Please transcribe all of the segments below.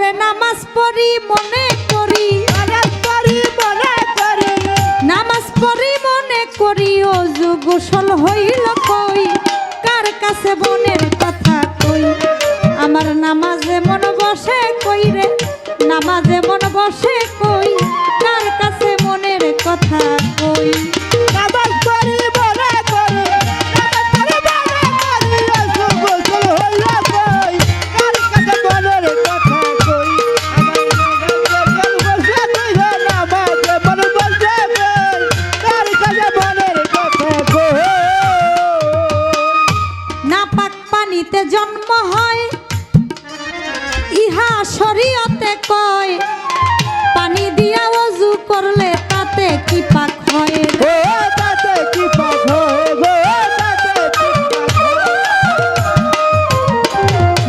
ওরে নামাজ পড়ি মনে করি, নামাজ পড়ি মনে করি ওযু গোসল হইল কই, কার কাছে মনের কথা কই, আমার নামাজে মন বসে কই রে, নামাজে মন বসে কই, কার কাছে মনের কথা কই। নামাজ পড়ি মনে করি, জন্ম হয় ইহা শরীয়তে কয়, পানি দিয়া ওযু করলে তাতে কি পাক হয়, তাতে কি পাক হয়,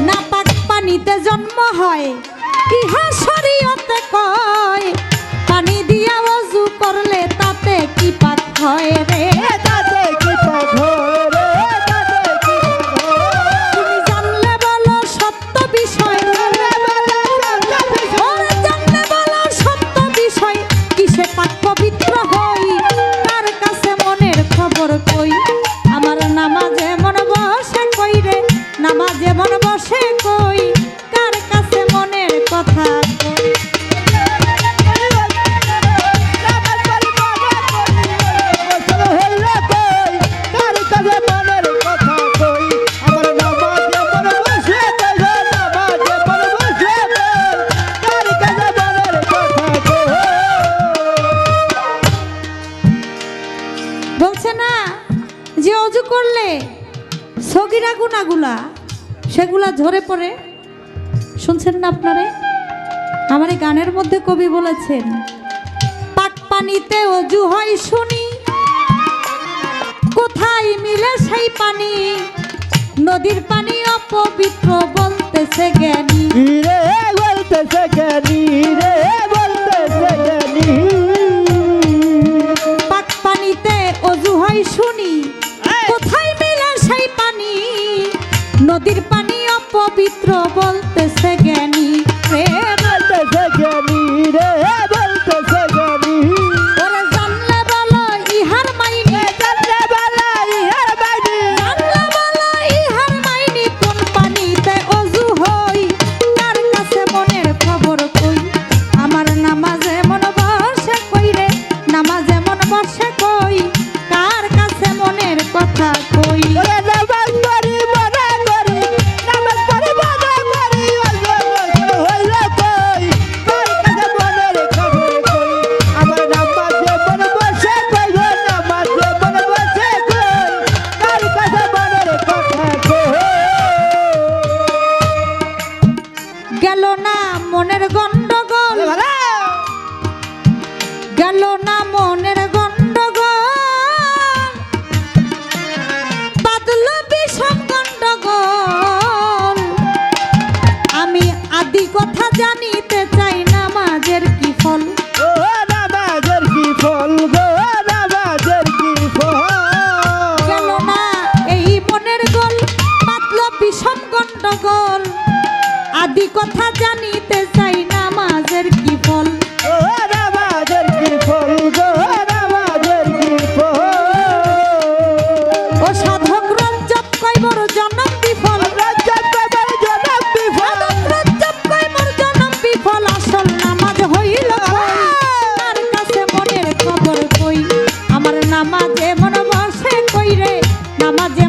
নাপাক পানিতে জন্ম হয় ইহা শরীয়তে কয়, পানি দিয়া ওযু করলে তাতে কি পাক হয় রে, তাতে কি পাক হয়। নামাজে মন বসে কই, কার কাছে মনের কথা কই। বলছে না যে ওযু করলে সগীরা গুনাহগুলা সেগুলা ঝরে পড়ে, শুনছেন না আপনারে? আমার এই গানের মধ্যে কবি বলেছেন, পাক পানিতে ওযু হয় শুনি, কোথায় মিলে সেই পানি, নদীর পানি অপবিত্র বলতেছে জ্ঞানী, বলতেছে জ্ঞানী রে, বলতেছে জ্ঞানী, পাক পানিতে ওযু হয় শুনি, কোথায় মিলে সেই পানি, নদীর পানি অপবিত্র বলতেছে জ্ঞানী রে, বলতেছে জ্ঞানী রে, বলতেছে জ্ঞানী। ওরে জানলে বলো ইহার মাইনি, জানলে বলো ইহার মাইনি, জানলে বলো ইহার মাইনি, কোন পানিতে ওযু হই, কার কাছে মনের খবর কই, আমার নামাজে মন বসে কই রে, নামাজে মন বসে কই, কার কাছে মনের কথা কই। ওরে নামাজ পড়ি মনে করি, নামাজ পড়ি মনে করি, হইল কই, কার কাছে মনের খবর কই, আমার নামাজে মন বসে কই, নামাজে মন বসে কই, কার কাছে মনের কথা কই। গেল না মনের গন্ডগোল, গেল না মনের গন্ডগোল, বাদল বিষম গন্ডগোল, আমি আদি কথা জানিতে চাই, নামাজের কি ফল, ও নামাজের কি ফল গো, নামাজের কি ফল। গেল না এই মনের গোল, বাদল বিষম গন্ডগোল, আদি কথা জানিতে চাই, নামাজের কি ফল, ও নামাজের কি ফল গো, নামাজের কি ফল। ও সাধক রঞ্জক কই মোর জনম বিফল, রঞ্জক কই মোর জনম বিফল, রঞ্জক কই মোর জনম বিফল, আসল নামাজ হইল কই, কার কাছে মনের খবর কই, আমার নামাজে মন বসে কই রে, নামাজে